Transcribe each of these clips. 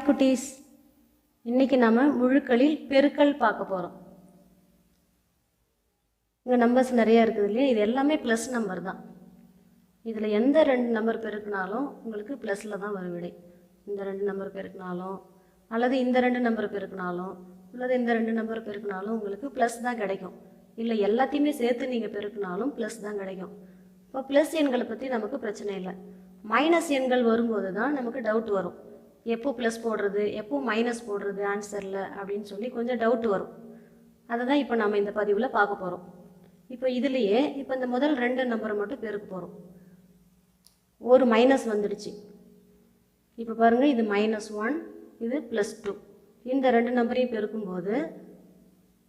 குட்டீஸ், இன்றைக்கி நம்ம முழுக்களில் பெருக்கல் பார்க்க போகிறோம். இங்கே நம்பர்ஸ் நிறையா இருக்குது இல்லையா, இது எல்லாமே ப்ளஸ் நம்பர் தான். இதில் எந்த 2 நம்பர் பெருக்கினாலும் உங்களுக்கு ப்ளஸில் தான் வரும் விடை. இந்த 2 நம்பர் பெருக்கினாலும் அல்லது இந்த 2 நம்பர் பெருக்கினாலும் அல்லது இந்த 2 நம்பர் பெருக்கினாலும் உங்களுக்கு ப்ளஸ் தான் கிடைக்கும். இல்லை எல்லாத்தையுமே சேர்த்து நீங்கள் பெருக்கினாலும் ப்ளஸ் தான் கிடைக்கும். இப்போ ப்ளஸ் எண்களை பற்றி நமக்கு பிரச்சனை இல்லை. மைனஸ் எண்கள் வரும்போது தான் நமக்கு டவுட் வரும். எப்போ ப்ளஸ் போடுறது, எப்போ மைனஸ் போடுறது ஆன்சரில் அப்படின்னு சொல்லி கொஞ்சம் டவுட் வரும். அதை தான் இப்போ நம்ம இந்த பதிவில் பார்க்க போகிறோம். இப்போ இதுலேயே இப்போ இந்த முதல் 2 நம்பரை மட்டும் பெருக்க போகிறோம். ஒரு மைனஸ் வந்துடுச்சு. இப்போ பாருங்கள், இது -1, இது +2. இந்த 2 நம்பரையும் பெருக்கும்போது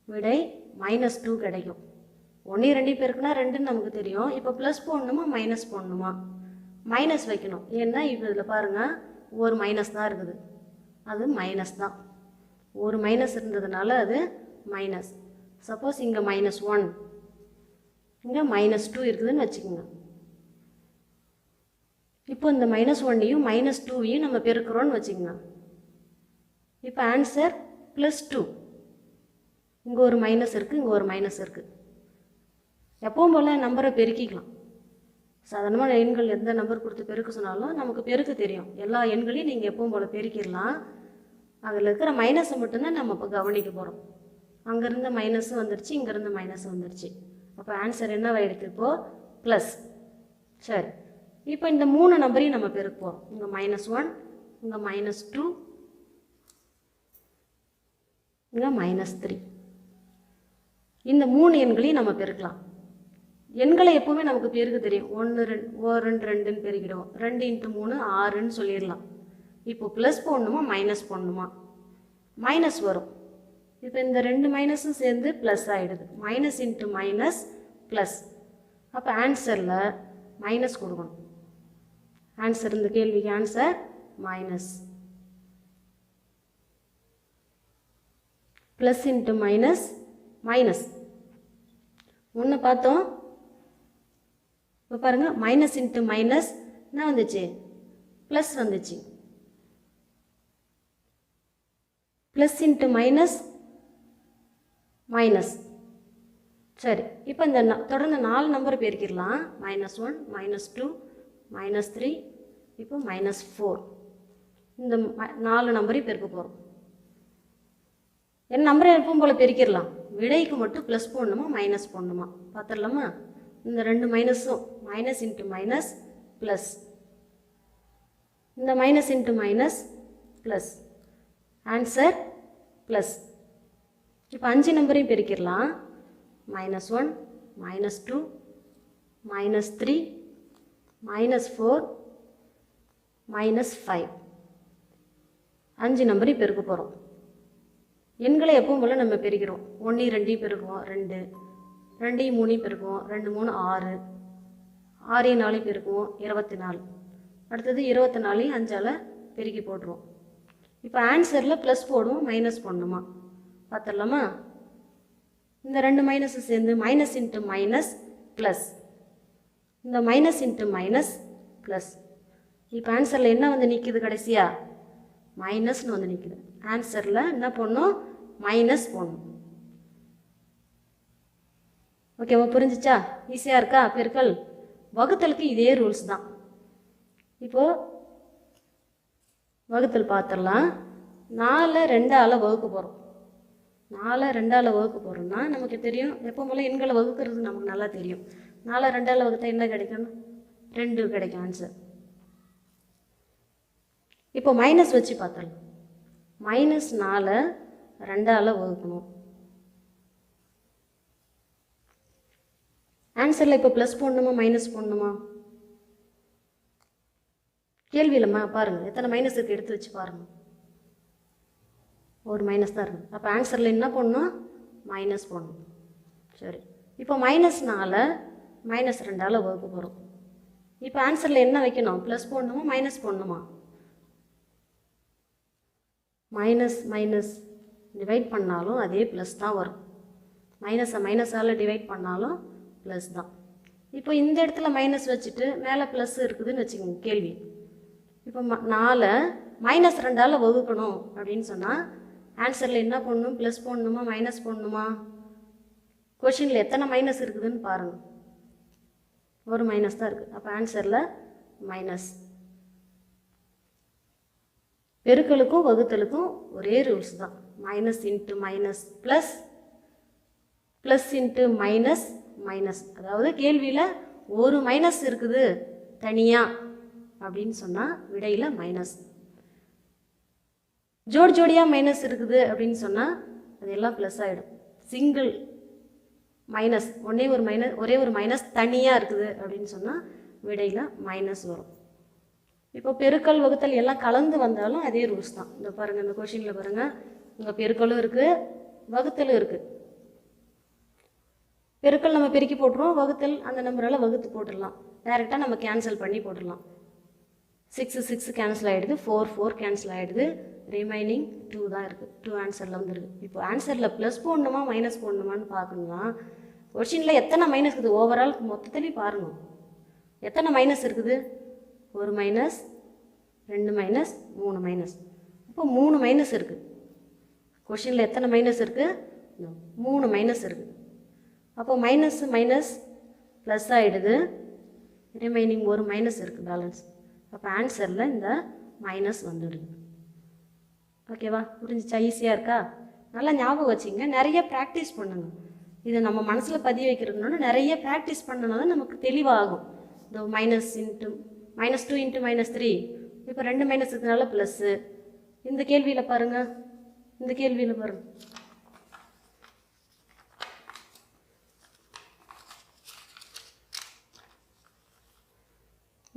விடை -2 கிடைக்கும். 1 2 பெருக்குனா 2ன்னு நமக்கு தெரியும். இப்போ ப்ளஸ் போடணுமா மைனஸ் போடணுமா? மைனஸ் வைக்கணும். ஏன்னா இப்போ இதில் பாருங்கள், ஒரு மைனஸ் தான் இருக்குது, அது மைனஸ் தான். ஒரு மைனஸ் இருந்ததுனால அது மைனஸ். சப்போஸ் இங்கே -1, இங்கே -2 இருக்குதுன்னு வச்சுக்கோங்க. இப்போ இந்த -1ஐயும் -2ஐயும் நம்ம பெருக்கிறோன்னு வச்சுக்கோங்க. இப்போ ஆன்சர் +2. இங்கே ஒரு மைனஸ் இருக்குது, இங்கே ஒரு மைனஸ் இருக்குது. எப்பவும் போல் நம்பரை பெருக்கிக்கலாம். சாதாரணமான எண்கள் எந்த நம்பர் கொடுத்து பெருக்க சொன்னாலும் நமக்கு பெருக்க தெரியும். எல்லா எண்களையும் நீங்கள் எப்பவும் போல் பெருக்கிடலாம். அதில் இருக்கிற மைனஸை மட்டும்தான் நம்ம இப்போ கவனிக்க போகிறோம். அங்கேருந்து மைனஸ் வந்துடுச்சு, இங்கேருந்து மைனஸ் வந்துடுச்சு. அப்போ ஆன்சர் என்னவாயிடுது இப்போது? ப்ளஸ். சரி, இப்போ இந்த 3 நம்பரையும் நம்ம பெருக்க போகிறோம். இங்கே -1, இங்கே -2, இங்கே -3. இந்த 3 எண்களையும் நம்ம பெருக்கலாம். எண்களை எப்போவுமே நமக்கு பெருக்க தெரியும். 1 2 2ன்னு பெருக்கிடுவோம். 2 × 3 6ன்னு சொல்லிடலாம். இப்போ ப்ளஸ் போடணுமா மைனஸ் போடணுமா? மைனஸ் வரும். இப்போ இந்த 2 மைனஸும் சேர்ந்து ப்ளஸ் ஆகிடுது. Minus into minus plus. அப்போ ஆன்சரில் மைனஸ் கொடுக்கணும். ஆன்சர், இந்த கேள்விக்கு answer minus. Plus into minus minus. ஒன்று பார்த்தோம். இப்போ பாருங்கள், மைனஸ் இன்ட்டு மைனஸ் என்ன வந்துச்சு? ப்ளஸ் வந்துச்சு. Plus into minus minus. சரி, இப்போ இந்த தொடர்ந்து 4 நம்பர் பெருக்கிடலாம். -1, -2, -3, இப்போ -4. இந்த 4 நம்பரையும் பெருக்க போகிறோம். என் நம்பரை எப்பவும் போல் பெருக்கிடலாம். விடைக்கு மட்டும் ப்ளஸ் போடணுமா மைனஸ் போடணுமா பார்த்துடலாமா? இந்த 2 மைனஸும் மைனஸ் இன்ட்டு மைனஸ் ப்ளஸ், இந்த minus into minus plus. Answer plus. இப்போ 5 நம்பரையும் பெருக்கிடலாம். -1, -2, -3, -4, -5. 5 நம்பரையும் பெருக்க போகிறோம். எண்களை எப்பவும் போல் நம்ம பெருக்கிறோம். 1 2 பெருக்குவோம் 2, 2 3 பெருக்குவோம் 2 3 6, 6 4 பெருக்குவோம் 24. அடுத்தது 24 5ஆல் பெருக்கி போட்டுருவோம். இப்போ ஆன்சரில் ப்ளஸ் போடுவோம் மைனஸ் போடணுமா பார்த்துடலாமா? இந்த 2 மைனஸு சேர்ந்து மைனஸ் இன்ட்டு மைனஸ் ப்ளஸ், இந்த மைனஸ் இன்ட்டு மைனஸ் ப்ளஸ். இப்போ ஆன்சரில் என்ன வந்து நிற்கிது? கடைசியாக மைனஸ்னு வந்து நிற்கிது. ஆன்சரில் என்ன போடணும்? மைனஸ் போடணும். ஓகேவா? புரிஞ்சிச்சா? ஈஸியாக இருக்கா பெருக்கல்? வகுத்தலுக்கு இதே ரூல்ஸ் தான். இப்போது வகுத்தல் பார்த்துடலாம். 4 2ஆல் வகுக்க போகிறோம். 4 2ஆல் வகுக்க போகிறோம்னா நமக்கு தெரியும், எப்போ போல் எண்களை வகுக்கிறது நமக்கு நல்லா தெரியும். 4 2ஆல் வகுத்தா என்ன கிடைக்கும்? 2 கிடைக்கும் ஆன்சர். இப்போ மைனஸ் வச்சு பார்த்துடலாம். -4 2ஆல் வகுக்கணும். ஆன்சரில் இப்போ ப்ளஸ் போடணுமா மைனஸ் போடணுமா? கேள்வியிலம்மா பாருங்கள், எத்தனை மைனஸ் இருக்குது எடுத்து வச்சு பாருங்கள். ஒரு மைனஸ் தான் இருக்குது. அப்போ ஆன்சரில் என்ன போடணும்? மைனஸ் போடணும். சரி, இப்போ -4 -2ஆல் வகுக்க போகிறோம். இப்போ ஆன்சரில் என்ன வைக்கணும்? ப்ளஸ் போடணுமா மைனஸ் போடணுமா? மைனஸ் மைனஸ் டிவைட் பண்ணாலும் அதே ப்ளஸ் தான் வரும். மைனஸை மைனஸால் டிவைட் பண்ணாலும் ப்ளஸ் தான். இப்போ இந்த இடத்துல மைனஸ் வச்சுட்டு மேலே ப்ளஸ் இருக்குதுன்னு வச்சுக்கோங்க கேள்வி. இப்போ 4 -2ஆல் வகுக்கணும் அப்படின்னு சொன்னால் ஆன்சரில் என்ன போடணும்? ப்ளஸ் போடணுமா மைனஸ் போடணுமா? கொஷினில் எத்தனை மைனஸ் இருக்குதுன்னு பாருங்கள். ஒரு மைனஸ் தான் இருக்குது. அப்போ ஆன்சரில் மைனஸ். பெருக்கலுக்கும் வகுத்தலுக்கும் ஒரே ரூல்ஸ் தான். Minus into minus plus, plus into minus minus. அதாவது கேள்வியில் ஒரு மைனஸ் இருக்குது தனியாக அப்படின்னு சொன்னால் விடையில் மைனஸ். ஜோடியாக மைனஸ் இருக்குது அப்படின்னு சொன்னால் அதெல்லாம் ப்ளஸ் ஆகிடும். சிங்கிள் மைனஸ் ஒரே ஒரு மைனஸ் தனியாக இருக்குது அப்படின்னு சொன்னால் விடையில் மைனஸ் வரும். இப்போ பெருக்கல் வகுத்தல் எல்லாம் கலந்து வந்தாலும் அதே ரூல்ஸ் தான். இந்த பாருங்கள், இந்த கொஷினில் பாருங்கள், இங்கே பெருக்கலும் இருக்குது வகுத்தலும் இருக்குது. பெருக்கல் நம்ம பெருக்கி போட்டுருவோம், வகுத்தல் அந்த நம்பரால் வகுத்து போட்டுடலாம். டைரெக்டாக நம்ம கேன்சல் பண்ணி போட்டுடலாம். 6 கேன்சல் ஆகிடுது, 4 கேன்சல் ஆகிடுது, ரிமைனிங் 2 தான் இருக்குது. 2 ஆன்சரில் வந்துடுது. இப்போ ஆன்சரில் ப்ளஸ் போடணுமா மைனஸ் போடணுமான்னு பார்க்கணும்னா கொஷினில் எத்தனை மைனஸ் இருக்குது ஓவரால் மொத்தத்துலேயும் பாருங்கள். எத்தனை மைனஸ் இருக்குது? ஒரு மைனஸ், 2 மைனஸ், 3 மைனஸ். இப்போ 3 மைனஸ் இருக்குது. கொஷினில் எத்தனை மைனஸ் இருக்குது? 3 மைனஸ் இருக்குது. அப்போ மைனஸ் மைனஸ் ப்ளஸ் ஆகிடுது, ரிமைனிங் ஒரு மைனஸ் இருக்குது பேலன்ஸ். அப்போ ஆன்சரில் இந்த மைனஸ் வந்துடுது. ஓகேவா? புரிஞ்சிச்சா? ஈஸியாக இருக்கா? நல்லா ஞாபகம் வச்சுங்க. நிறைய ப்ராக்டிஸ் பண்ணுங்க. இதை நம்ம மனசில் பதிய வைக்கிறதுனால நிறைய ப்ராக்டிஸ் பண்ணனால நமக்கு தெளிவாகும். இந்த -2 இன்ட்டு -3, இப்போ 2 மைனஸ் இருக்கிறதுனால ப்ளஸ்ஸு. இந்த கேள்வியில் பாருங்கள், இந்த கேள்வியில் பாருங்கள்,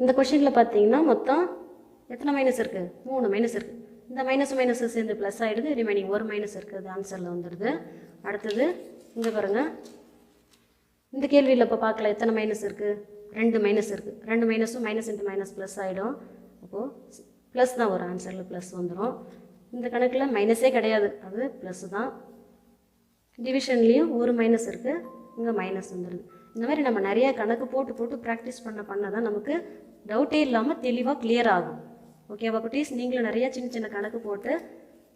இந்த கொஷினில் பார்த்தீங்கன்னா மொத்தம் எத்தனை மைனஸ் இருக்குது? 3 மைனஸ் இருக்குது. இந்த மைனஸ் சேர்ந்து ப்ளஸ் ஆகிடுது, ரிமைனிங் ஒரு மைனஸ் இருக்குது, ஆன்சரில் வந்துடுது. அடுத்தது இங்கே பாருங்கள், இந்த கேள்வியில் இப்போ பார்க்கல எத்தனை மைனஸ் இருக்குது? 2 மைனஸ் இருக்குது. 2 மைனஸும் மைனஸ் இன்ட்டு மைனஸ் ப்ளஸ் ஆகிடும். அப்போது ப்ளஸ் தான் ஒரு ஆன்சரில் ப்ளஸ் வந்துடும். இந்த கணக்கில் மைனஸே கிடையாது, அது ப்ளஸ் தான். டிவிஷன்லேயும் ஒரு மைனஸ் இருக்குது, இங்கே மைனஸ் வந்துடுது. இந்த மாதிரி நம்ம நிறைய கணக்கு போட்டு ப்ராக்டிஸ் பண்ண தான் நமக்கு டவுட்டே இல்லாமல் தெளிவாக கிளியர் ஆகும். ஓகேவா குட்டீஸ்? நீங்களும் நிறையா சின்ன கணக்கு போட்டு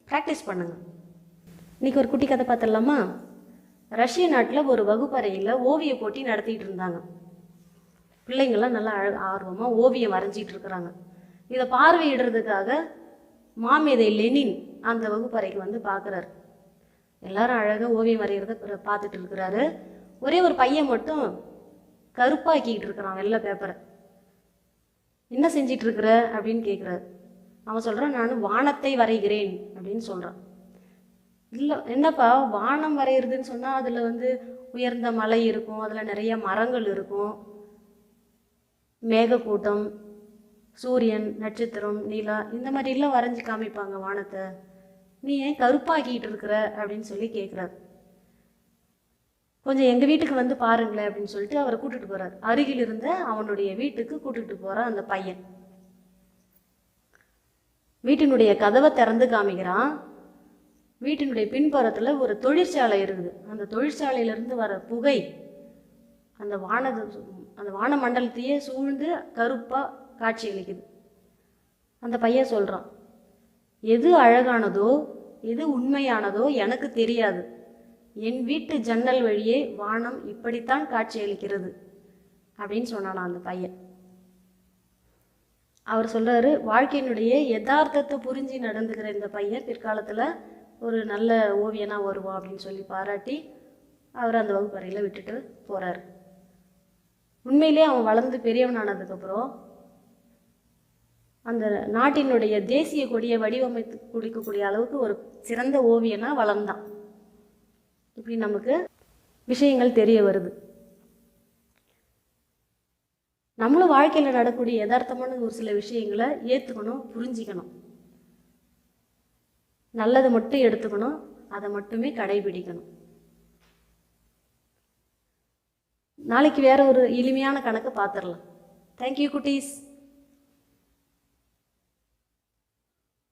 ப்ராக்டிஸ் பண்ணுங்கள். இன்றைக்கி ஒரு குட்டி கதை பார்த்துடலாமா? ரஷ்ய நாட்டில் ஒரு வகுப்பறையில் ஓவிய போட்டி நடத்திட்டு இருந்தாங்க. பிள்ளைங்கள்லாம் நல்லா ஆர்வமாக ஓவியம் வரைஞ்சிட்டு இருக்கிறாங்க. இதை பார்வையிடுறதுக்காக மாமேதை லெனின் அந்த வகுப்பறைக்கு வந்து பார்க்குறாரு. எல்லாரும் அழகாக ஓவியம் வரைகிறத பார்த்துட்டு இருக்கிறாரு. ஒரே ஒரு பையன் மட்டும் கருப்பாக்கிட்டு இருக்கிறான் வெள்ளை பேப்பரை. என்ன செஞ்சிட்டு இருக்கிற அப்படின்னு கேட்குறாரு. அவன் சொல்கிறான், நான் வானத்தை வரைகிறேன் அப்படின்னு சொல்கிறான். இல்லை என்னப்பா வானம் வரைகிறதுன்னு சொன்னால் அதில் வந்து உயர்ந்த மலை இருக்கும், அதில் நிறைய மரங்கள் இருக்கும், மேகக்கூட்டம், சூரியன், நட்சத்திரம், நிலா, இந்த மாதிரிலாம் வரைஞ்சி காமிப்பாங்க வானத்தை. நீ ஏன் கருப்பாக்கிட்டு இருக்கிற அப்படின்னு சொல்லி கேட்குறாரு. கொஞ்சம் எங்கள் வீட்டுக்கு வந்து பாருங்களேன் அப்படின்னு சொல்லிட்டு அவரை கூட்டிகிட்டு போகிறார். அருகில் இருந்த அவனுடைய வீட்டுக்கு கூட்டிகிட்டு போகிறான் அந்த பையன். வீட்டினுடைய கதவை திறந்து காமிக்கிறான். வீட்டினுடைய பின்புறத்தில் ஒரு தொழிற்சாலை இருக்குது. அந்த தொழிற்சாலையிலேருந்து வர புகை அந்த வான மண்டலத்தையே சூழ்ந்து கருப்பாக காட்சி அளிக்குது. அந்த பையன் சொல்கிறான், எது அழகானதோ எது உண்மையானதோ எனக்கு தெரியாது. என் வீட்டு ஜன்னல் வழியே வானம் இப்படித்தான் காட்சி அளிக்கிறது அப்படின்னு சொன்னானா அந்த பையன். அவர் சொல்கிறாரு, வாழ்க்கையினுடைய யதார்த்தத்தை புரிஞ்சு நடந்துக்கிற இந்த பையன் பிற்காலத்தில் ஒரு நல்ல ஓவியனாக வருவான் அப்படின்னு சொல்லி பாராட்டி அவர் அந்த வகுப்பறையில் விட்டுட்டு போகிறார். உண்மையிலே அவன் வளர்ந்து பெரியவனானதுக்கப்புறம் அந்த நாட்டினுடைய தேசிய கொடியை வடிவமைத்து கொடுக்கக்கூடிய அளவுக்கு ஒரு சிறந்த ஓவியனாக வளர்ந்தான். இப்படி நமக்கு விஷயங்கள் தெரிய வருது. நம்மளும் வாழ்க்கையில் நடக்கக்கூடிய யதார்த்தமான ஒரு சில விஷயங்களை ஏற்றுக்கணும், புரிஞ்சிக்கணும். நல்லதை மட்டும் எடுத்துக்கணும், அதை மட்டுமே கடைபிடிக்கணும். நாளைக்கு வேற ஒரு எளிமையான கணக்கு பார்த்துடலாம். தேங்க்யூ குட்டீஸ்.